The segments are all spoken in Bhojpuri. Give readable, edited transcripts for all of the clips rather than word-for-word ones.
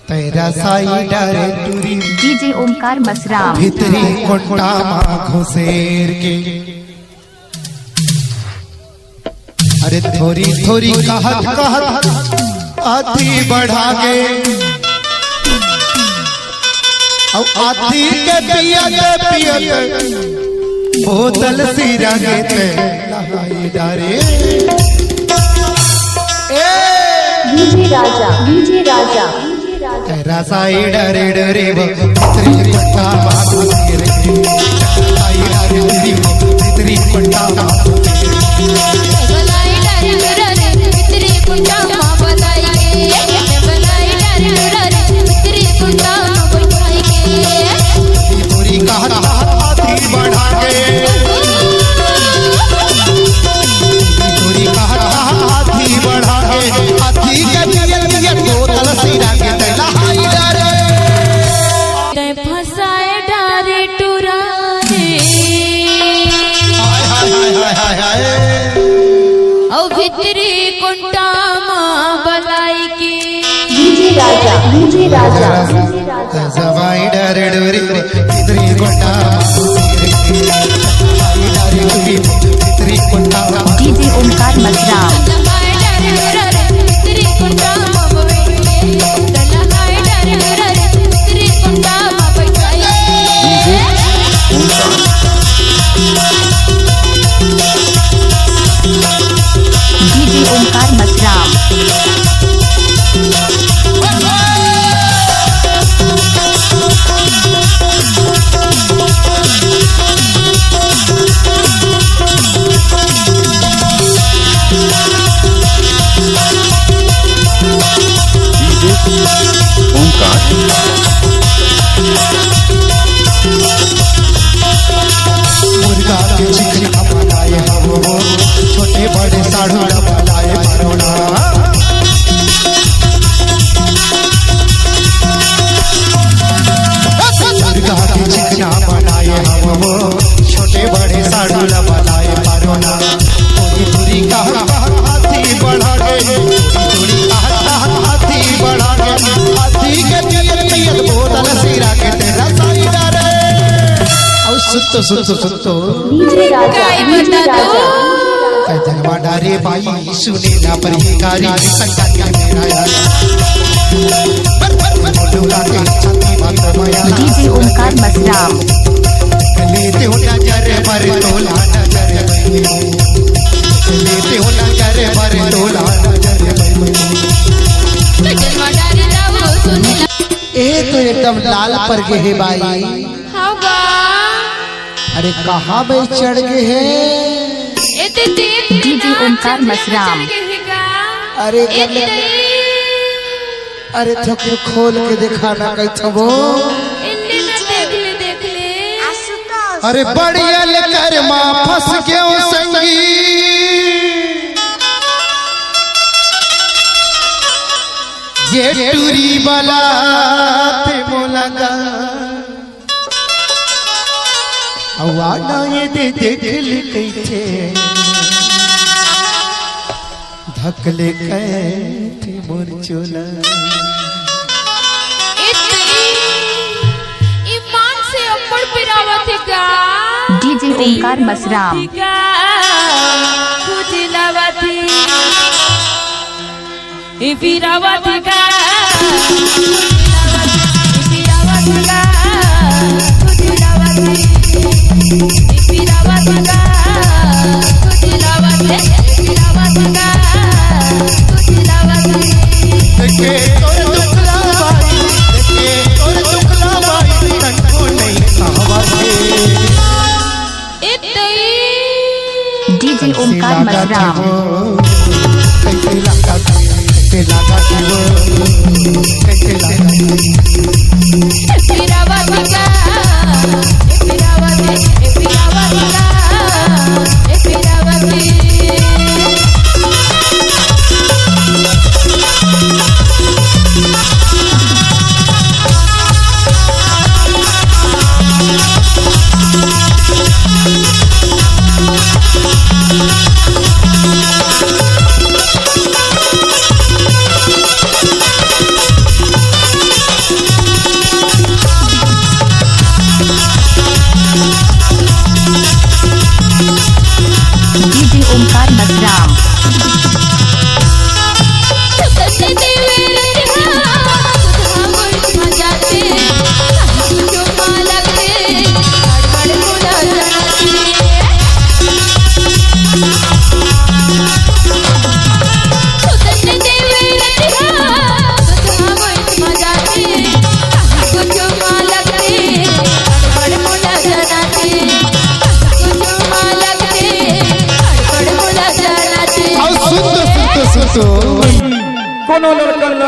तेरा साई डारे टूरी डीजे ओमकार मसराम भितरी कोटा घुसेर के अरे थोड़ी थोड़ी कहत कहत आती बढ़ा गे और आती के पियत बोतल सिरा गे ते लहाई डारे डीजे राजा तेरा साई डरे डरे भितरी कोटा घुसेर के साई डारे भितरी कोटा भितरी कुंटा बलाई की डीजे राजा सवाई डरे डरे भितरी कोटा भितरी कोटा डीजे ओमकार मसराम डीजे ओमकार मसराम मुर्गा के चिकन बनाए हम छोटे बड़े साढ़ू बनाए परोना मुर्गा के चिकन बनाए हम छोटे बड़े साढ़ू बनाए परोना थोड़ी थोड़ी हाथी बढ़ा गे थोड़ी हाथी बढ़ा गे हाथी के पियत बोतल सिरा के तेरा साई डारे सुतो डीजे राजा जनवा डारे भाई सुने ना परिकारी संगा मेरा डीजे ओमकार मसराम लेते हो नजर पर तोला नजर लेते हो नजर पर तोला नजर तो एकदम लाल पर के है भाई अरे कहाँ में चढ़ गए हैं डीजे ओमकार मसराम अरे अरे थोड़ा खोल के दिखाना कैसे वो अरे बढ़िया लेकर माँ फंस गए संगी ये टूरी वाला ते मोलगा अवाना ये दे देख ले कैसे धकले कैसे मोर चोला ईमान से अप्पड़ पिरावत का डीजे ओमकार मसराम खुजलावती ई पिरावत का डीजे ओमकार मसराम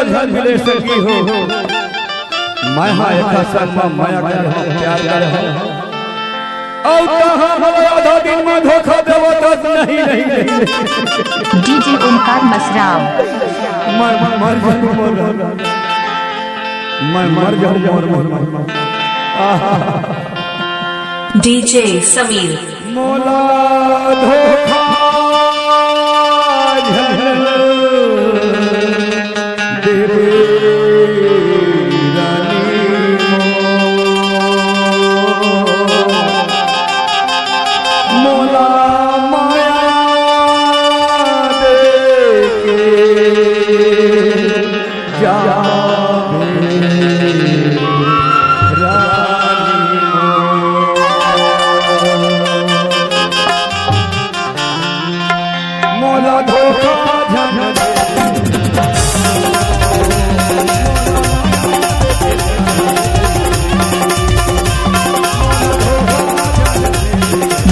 उलझन मिले सकी हो मैं हाँ एक संग में माया करे हो प्यार करे हो और कहाँ हमारा आधा दिन में धोखा देवो तो नहीं डीजे ओमकार मसराम मैं मर जाऊं डीजे समीर मोला धोखा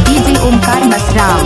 डीजे ओमकार मसराम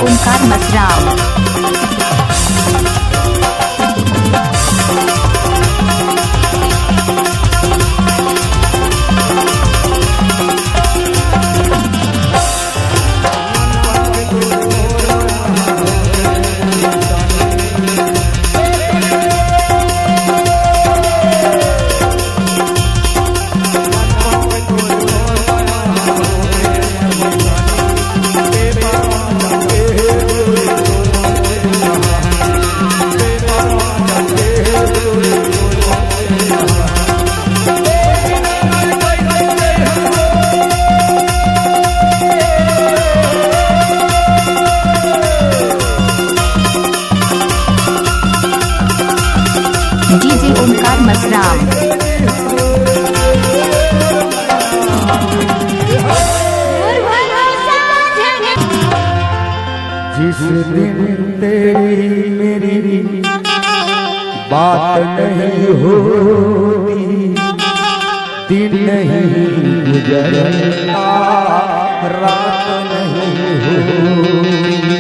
ओमकार मसराम डीजे ओमकार मसराम जिस दिन तेरी मेरी बात नहीं होती दिन नहीं गुजरता रात नहीं होती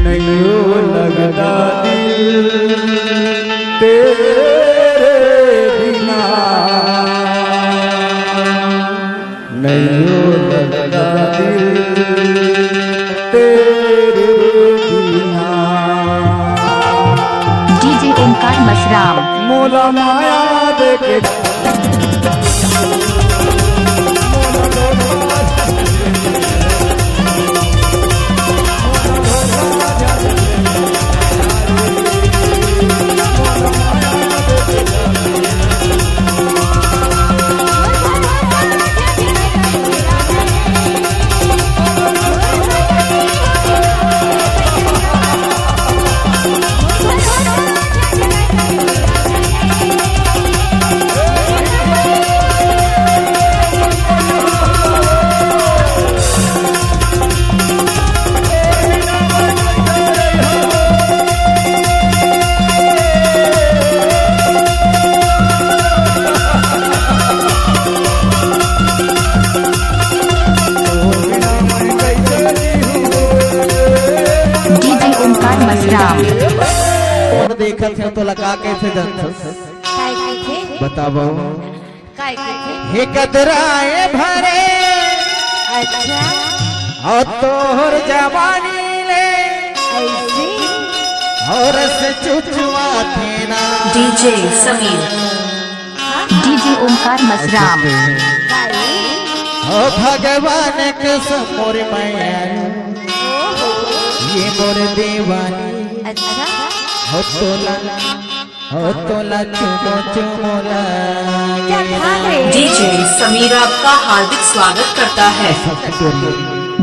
नहीं लगता दिल तेरे बिना नहीं लगता दिल तेरे बिना डीजे ओमकार मसराम मोला माया देखे मसराम। और देखा थे तो लगा के थे दंतस काय के थे बताबो काय के थे हे कदराए भरे अच्छा और तोहर जवानी ले ऐसे और से चुचवा थे ना DJ Sameer, DJ Omkar Masram. ओ भगवान के समोर मैया ये मोर दीवानी अच्छा हो तोला चुमो चुमो लागे DJ Sameer आपका हार्दिक स्वागत करता है।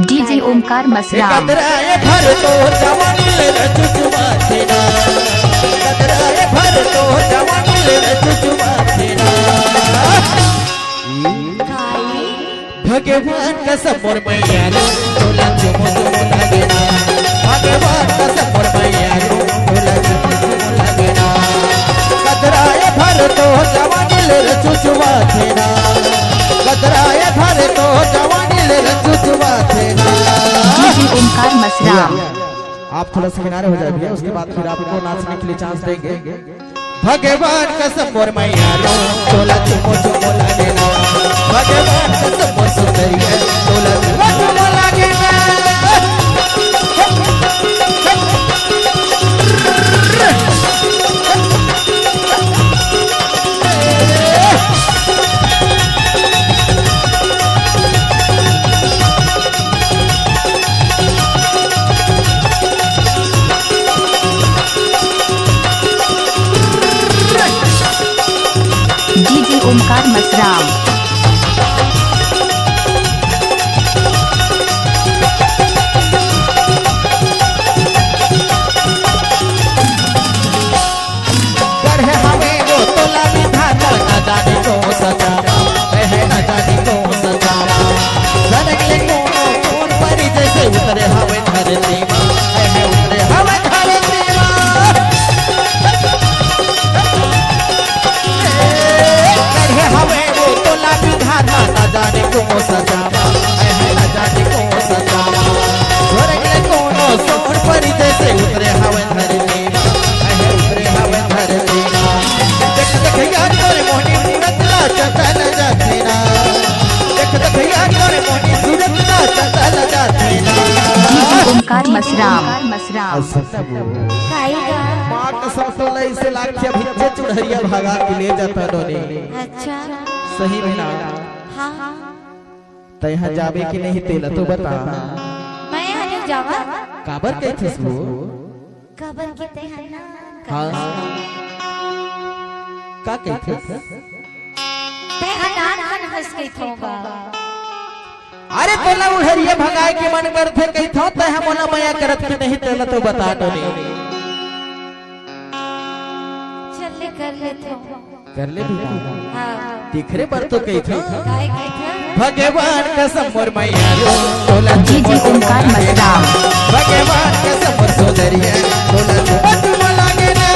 डीजे ओमकार मसराम। कदराए भर तो जवानी ले चुचुमा तेरा कदराए भर तो जवानी ले चुचुमा तेरा भगवान का समोर मैया तोला चुमो चुमो लागे ना भगवान का समोर मैया तोला चुमो चुमो लागे ना कदराए भर तो जवानी ले चुचुमा तेरा कदराए भर तो जवानी ले चुचुमा तेरा डीजे ओमकार मसराम। आप थोड़ा सा किनारे हो जाइए उसके बाद फिर आपको नाचने के लिए चांस देंगे भगवान का समोर मैया तोला चुमो चुमो लागे ना भगवान का समोर सुंदरिया तोला चुमो चुमो लागे ना डीजे ओमकार मसराम। गढ़े हमें वो तोला विधाता न जाने को सजा है न जाने को सजा सरगले कौन परी जैसे उतरे हमें धरती माँ है उतरे हमें धरती माँ गढ़े हमें वो तोला विधाता न जाने को सजा है न जाने को सजा सरगले कौन परी जैसे उतरे हमें धरती माँ है उतरे हमें धरती माँ देख देख यार तोरे मोहनी सूरत ला चल जाते ना देख देख यार तोरे मोहनी सूरत ला चल जाते ना डीजे ओमकार मसराम। काय का माँ कसम तो लई से लाखिया भिच्चे चुड़हरिया भागा के ले जाता दोने अच्छा सही में ना हाँ तैहा जाबे कि नहीं तेला तो बता मैं हने जावा काबर कहथे सो कबर के ते है ना हां का कहथे ते हनान हन हंस के थोबा अरे तेला उड़हरिया भगाए के मन करथे कहथो त हम मोला माया करत के नहीं तेला तो बता दोने चल कर ले तो कर ले बेटा हाँ दिखरे पर तो कहथो काय के थे भगवान का समोर मैया तोला डीजे ओमकार मसराम। भगवान का समोर सोदरिया तोला चुमो चुमो लागे ना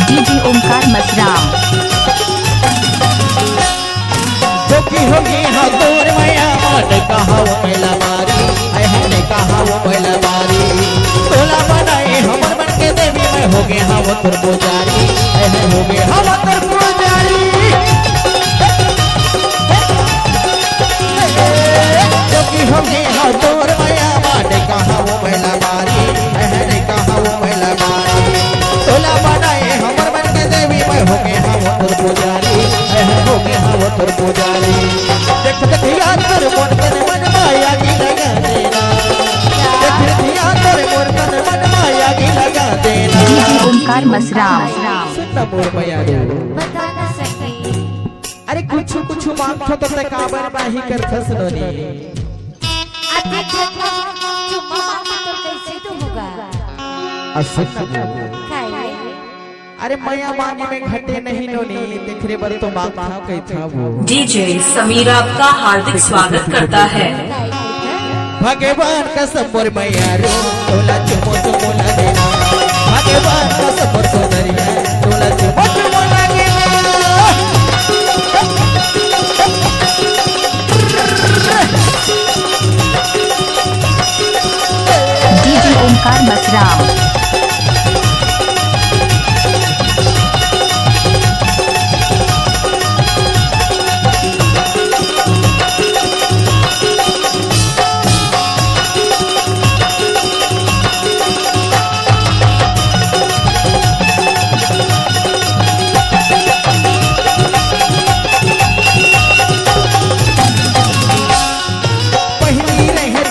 डीजे ओमकार मसराम। जो की होगी हाँ तोर मैया ने कहा वो मैला मारी ने कहा वो मैला मारी तोला बनाए हमर बन के देवी में होगे हाँ वो तुर पुजारी होगे हाँ वो तुर पुजारी जो की होगी हाँ तोर मैया ने कहा वो मैला मारी ने कहा वो मैला मारी तोला बनाए हमर बन के देवी में होगे हाँ वो तुर पुजारी होगे हाँ वो तुर पुजारी देख देख यार तोर मन तन मन माया की लगा देना देख देख यार तोर मन तन मन माया की लगा देना डीजे ओमकार मसराम। सुन मोर मैया रे बता न सके अरे कुछ कुछ मांगथो तो ते काबर बाही करथस नोनी अति चुम्मा मांगे तो कैसे तो होगा असुन खाए अरे मैया मांगी में घटे नहीं नोनी देख रे बर तो मांगता कही था वो डीजे समीर आपका हार्दिक स्वागत करता है। भगवान का सबोर मैया रो तोला चुमो चुमो लगेला भगवान का सबोर सोदरिया तोला चुमो चुमो लगेला डीजे ओमकार मसराम।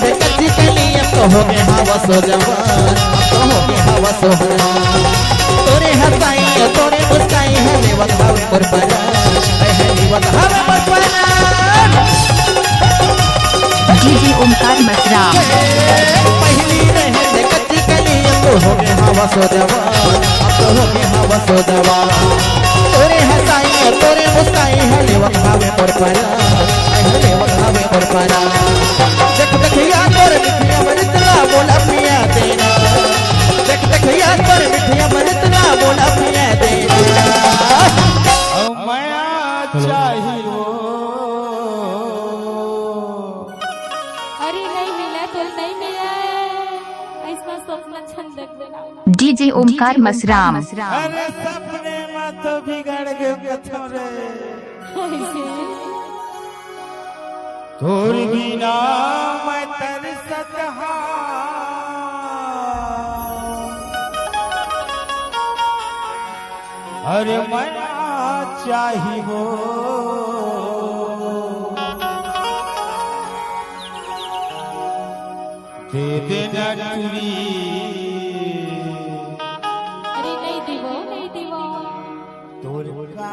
हो गए हवा सो जवान हो गए हवा सो तोरे हंसाई तोरे मुस्काई है लेवत हवे मोर परा है लेवत हवे मोर परा डीजे ओमकार मसराम। पहली रहे कच्ची कली हो गए हवा सो जवान हो गए हवा सो जवान तोरे हंसाई तोरे मुस्काई है लेवत हवे मोर परा है लेवत हवे मोर परा देख देखिया तोरे मिठिया मरतला बोला पिया देना देख देखिया तोरे मिठिया मरतला बोला पिया देना ओ माया चाहिए अरे नहीं मिला तो नहीं मिला ऐसा सपना छंद देना डीजे ओमकार मसराम। अरे सपने में तो बिगड़ गए कथो रे तोर बिना मैं तरसत अरे माया चाहिए दे देना टूरी अरे नहीं दीवो तोर का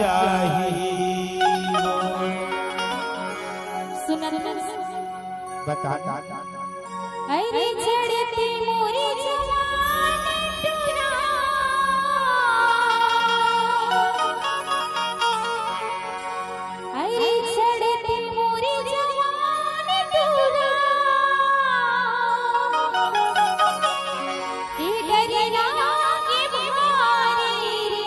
चाहिए सुना बता अरे छड़ती मोरी जवान टूरा अरे छड़ती मोरी जवान टूरा ये डरना की बीमारी रे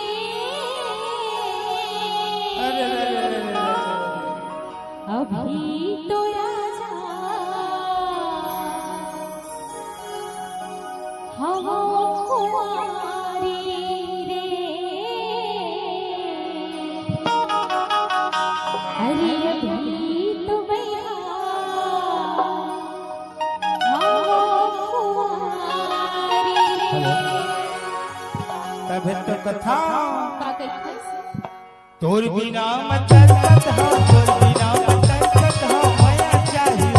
अभी तो राजा हवा कुंवारी रे अरे अभी तो भैया हवा कुंवारी रे तब तो कथा का कहते तोर बिना मैं तरसत हूँ तोर बिना मैं तरसत हूँ माया चाहिए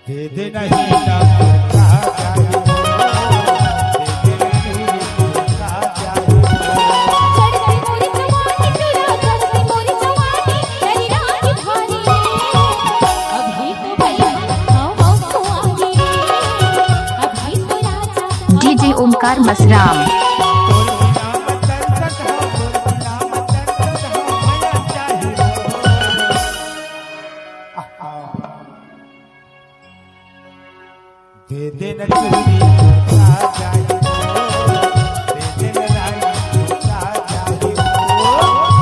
दे दे नहीं ना का चाहिए दे दे नहीं का चाहिए चढ़ती मोरी जवानी टूरा चढ़ती मोरी जवानी तेरी रात भारी अभी तो भैया हवा कुंवारी अभी तो राजा डीजे ओमकार मसराम। दे दे न चूड़ी का चाहिए दे दे न रानी का चाहिए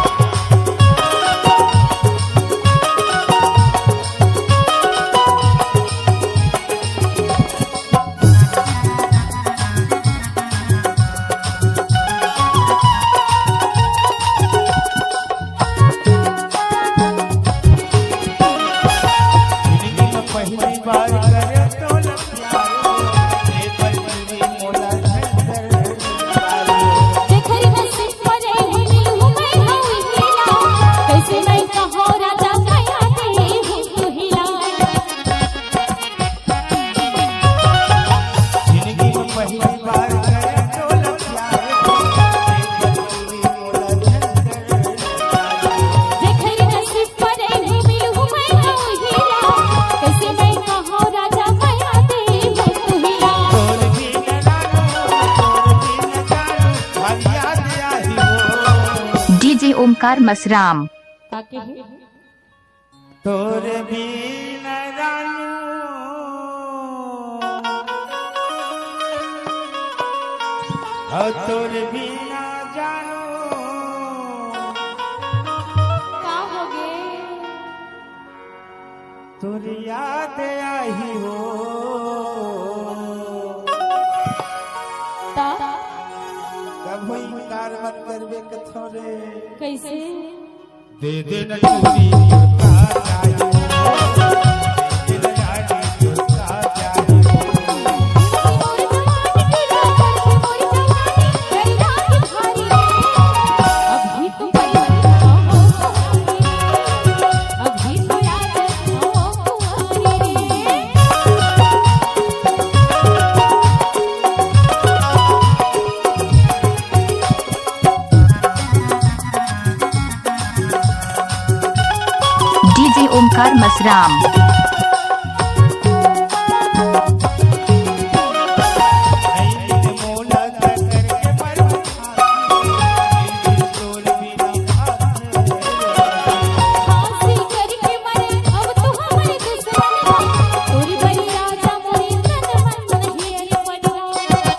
जिंदगी में पहली बार करे तो लग ओमकार मसराम। ताके है तोरे बिन रानू तोरे बिना जानू का हो गे तोरी याद आई हो ता कब इनकार मत करबे कथोरे कैसे दे दे न चूड़ी का जाई दे दे रानी का जाई अभी तो अभी तो याद कुंवारी डीजे ओमकार मसराम। फांसी करके मरे अब तो हमारे दुश्मन तोरी बड़ी राजा मोरी तन मन हियर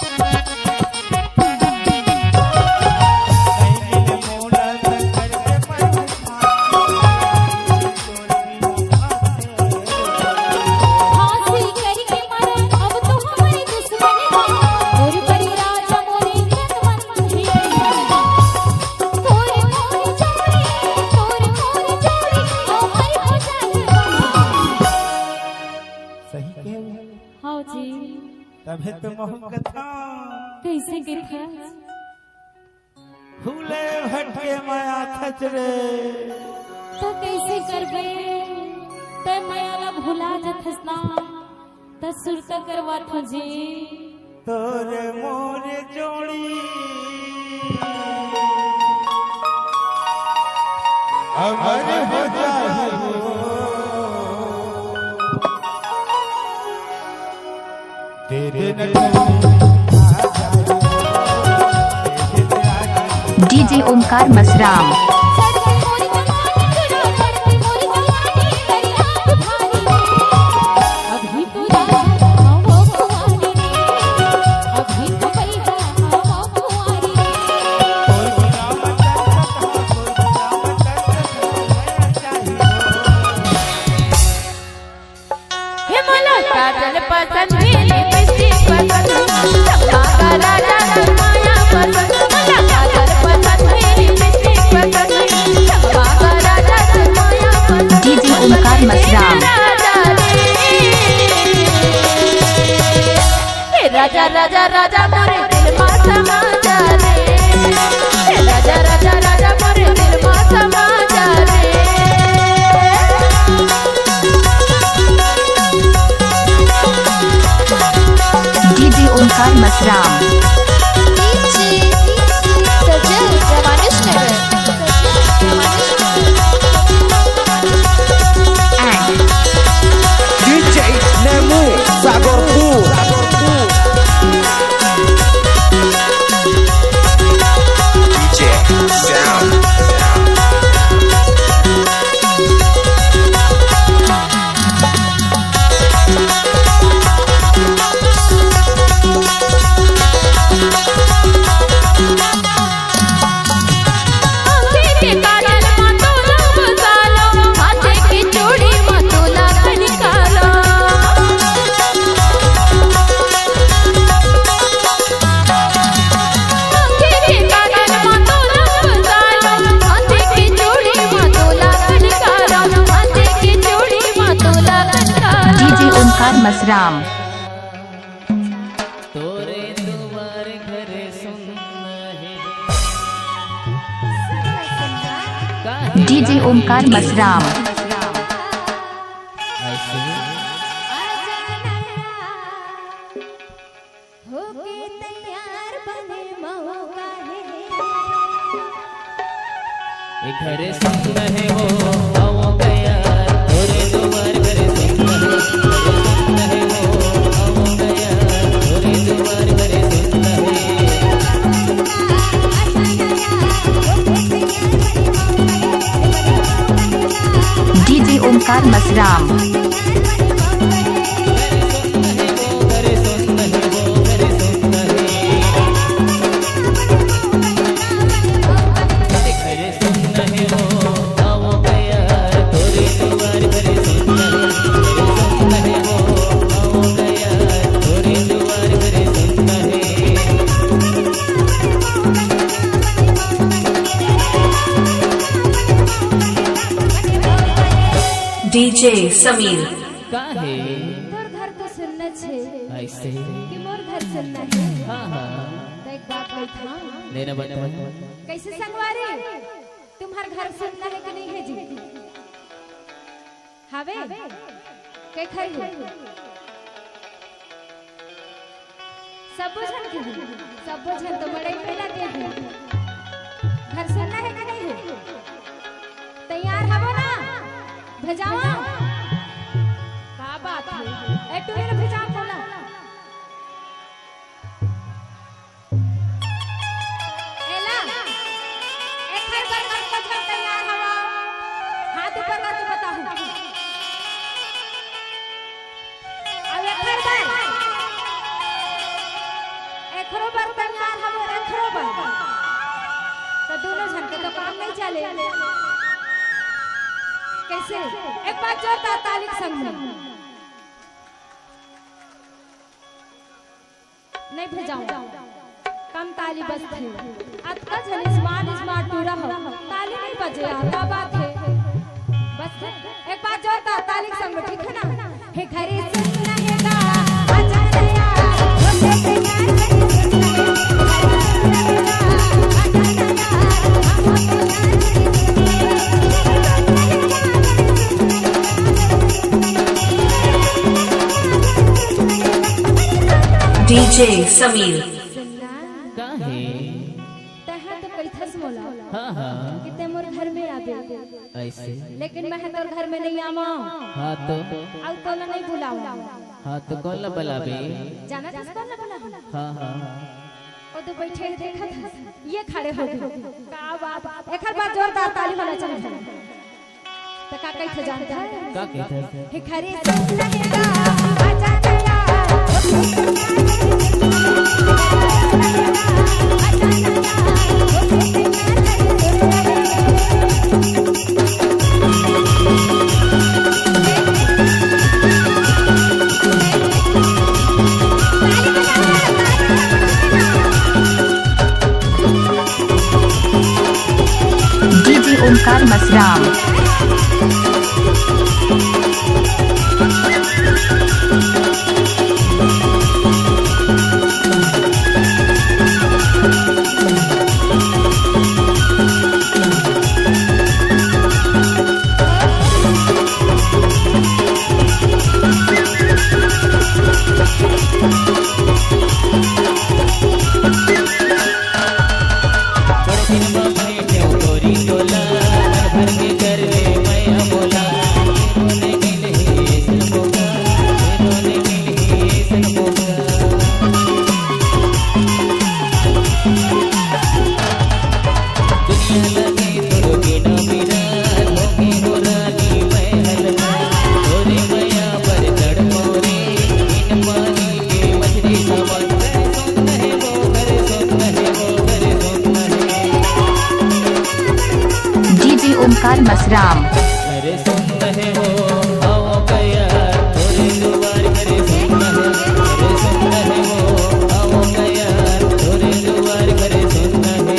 फांसी करके मरे अब तो हमारे दुश्मन तोरी बड़ी राजा मोरी तन मन हियर तोरे मोरे चोरी ओ हरि भजन सही के हाँ जी तबे तो मोहब्बत कैसे गिरखा फूले भटके माया खचरे तो कैसे करबे ते मायाला भुला जथस ना त सुरता करवा थजे तोरे मोरे जोड़ी अमर हो जाए तेरे डीजे ओमकार मसराम। चढ़ते मोरी जवानी चढ़ो चढ़ते मोरी जवानी दरिया भारी अभी तो राजा हो कुंवारी अभी तो भैया हो कुंवारी हिमालय काजल पसंद मेरी बिस्ती पसंद चंपा का राजा माया पसंद मला काजल पसंद मेरी बिस्ती पसंद चंपा का राजा माया पसंद डीजे ओमकार मसराम। राजा राजा राजा मोरे दिल मा समा जा रे हे राजा राजा राजा मोरे दिल मा समा जा रे डीजे ओमकार मसराम। सजल रवानिश नगर एंड डीजे नेमू सागरपुर के काजल मतोला बसालो हाथे की चूड़ी मतोला निकालो के काजल मतोला बसालो हाथे की चूड़ी मतोला निकालो हाथे की चूड़ी मतोला निकालो डीजे ओमकार मसराम। तोरे दुआर घरे डीजे ओमकार मसराम। होके तैयार बने मौका है घरे सुन रहे हो आओ गया तोरे दुआर घरे सुन रहे हो आओ गया तोरे दुआर घरे सुन रहे ओमकार मसराम। डीजे समीर काहे तोर घर तो सुनना छे ऐसे कि मोर घर सुनना है। हाँ हाँ तो एक बात बैठा लेना बता कैसे संगवारी तुम्हार घर सुनना है कि नहीं है जी? हवे के खाई हो सब बुझन के हो, सब बुझन तो बड़े पहला के हो। घर सुनना है कि नहीं है? तैयार हवो ना? भेजावा का बात है ए टूरे भेजा बोला एला एक हर बार कर पछन तैयार हवा हाथ ऊपर करके बताऊं अब एक हर बार एकरो बार तैयार हवा एकरो बार तो दोनों जन के तो काम नहीं चले कैसे एक बार जो तालिक संग नहीं भेजाऊं कम ताली बस थे अतका झल स्मार्ट पूरा हो ताली नहीं बजे क्या बात है बस एक बार जो तालिक संग ठीक है ना हे घरे सुनना है गा आजा रे यार होते से यार घरे सुनना है डीजे समीर काहे तहा तो कैथस मोला हाँ हाँ कि ते मोर घर में आबे ऐसे लेकिन मैं तोर घर में नहीं आवा हाँ तो अब तो नहीं बुलाऊ हाँ तो कौन ला बुलावे जाना किस कौन बुला हाँ हाँ ओ तो बैठे देखा था ये खड़े हो गए का बात एक हर बार जोरदार ताली होना चाहिए तो का कैसे जानता है का कहते हे घरे सुनना है गा आजा तेरा डीजे ओमकार मसराम। डीजे ओमकार मसराम। अरे सुन रहे हो आओ गया थोड़ी दुआर करे सुन रहे अरे सुन रहे हो आओ गया थोड़ी दुआर करे सुन रहे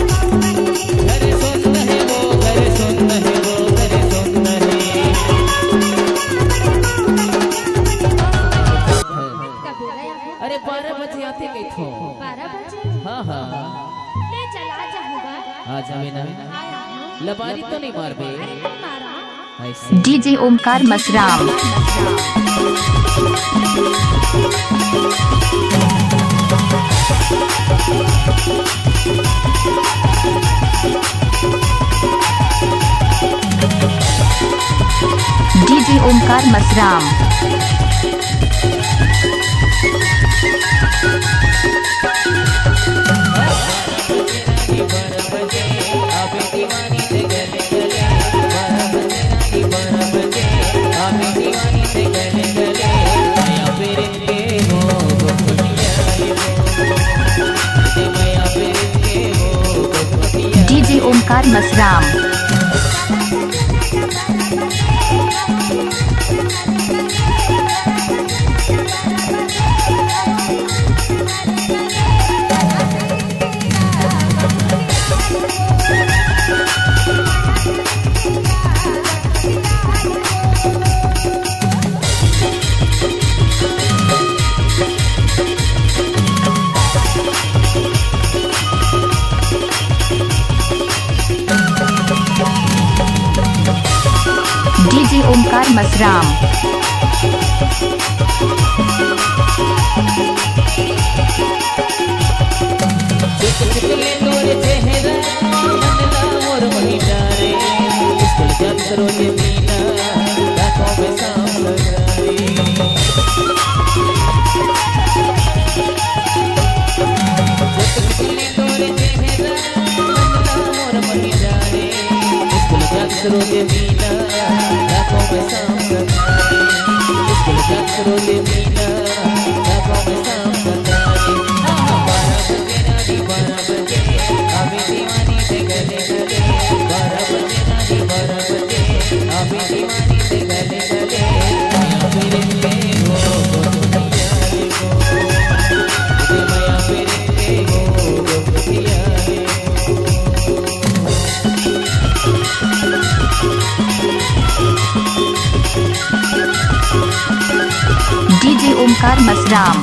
अरे सुन रहे हो अरे सुन रहे हो अरे सुन रहे अरे 12 बजे आते गई थो 12 बजे हाँ हाँ ले चला जाऊंगा आ जावे ना लबारी तो नहीं मार बे मारा ऐसे DJ Omkar Masram. DJ Omkar Masram. Omkar Masram. DJ Omkar Masram. DJ Omkar Masram.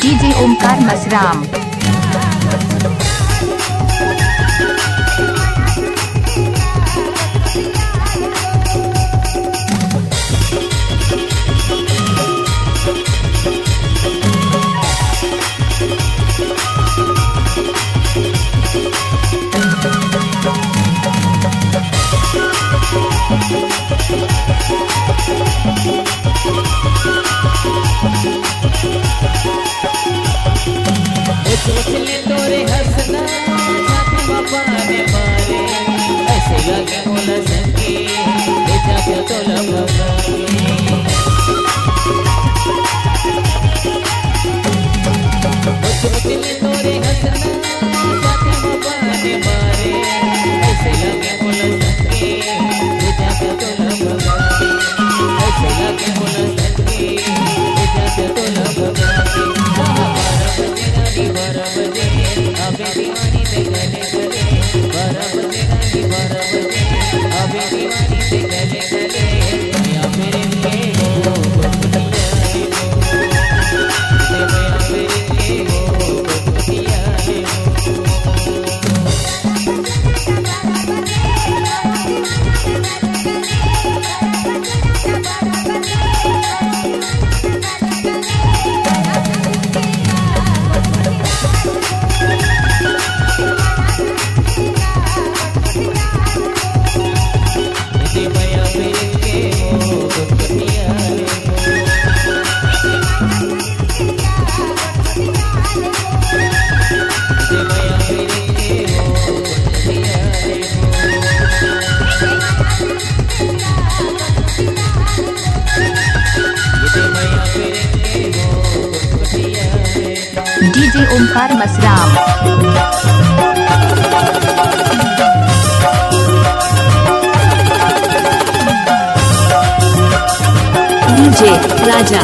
DJ Omkar Masram. तोरे हंसना छाती बाबा ने मारे ऐसे लगे बोला संगे बेचा के तोला तोरे हंसना छाती बाबा ने मारे ऐसे लगे बोला संगे बेचा के तोला ऐसे लगे बोला संगे बेचा के तोला अबे दीवानी से गले गले 12 बजे रानी 12 बजे अबे दीवानी से गले गले या मेरे लिए हो DJ Omkar Masram. DJ Raja.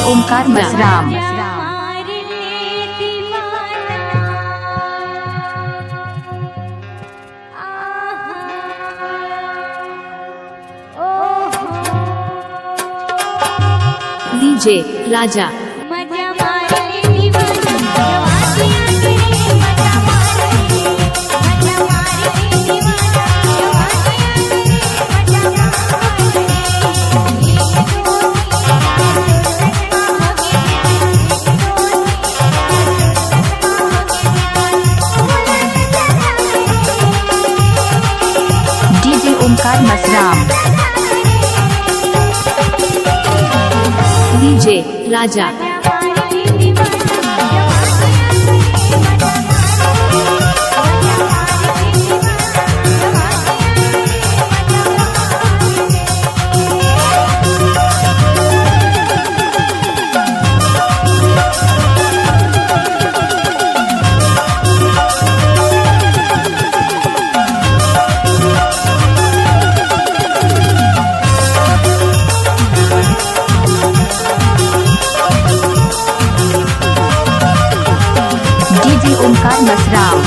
Omkar Masram. DJ Raja DJ Omkar Masram. DJ Raja DJ Omkar Masram.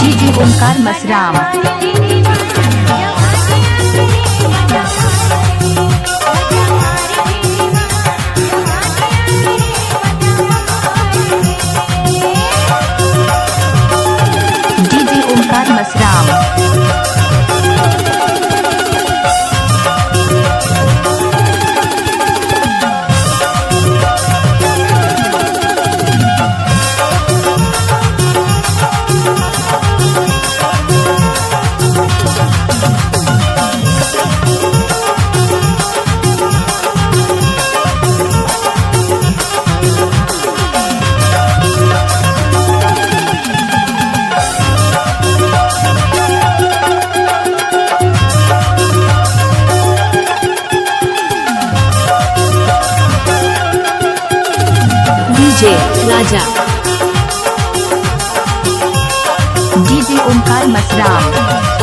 DJ Omkar Masram. DJ Omkar Masram. DJ Raja DJ Omkar Masram.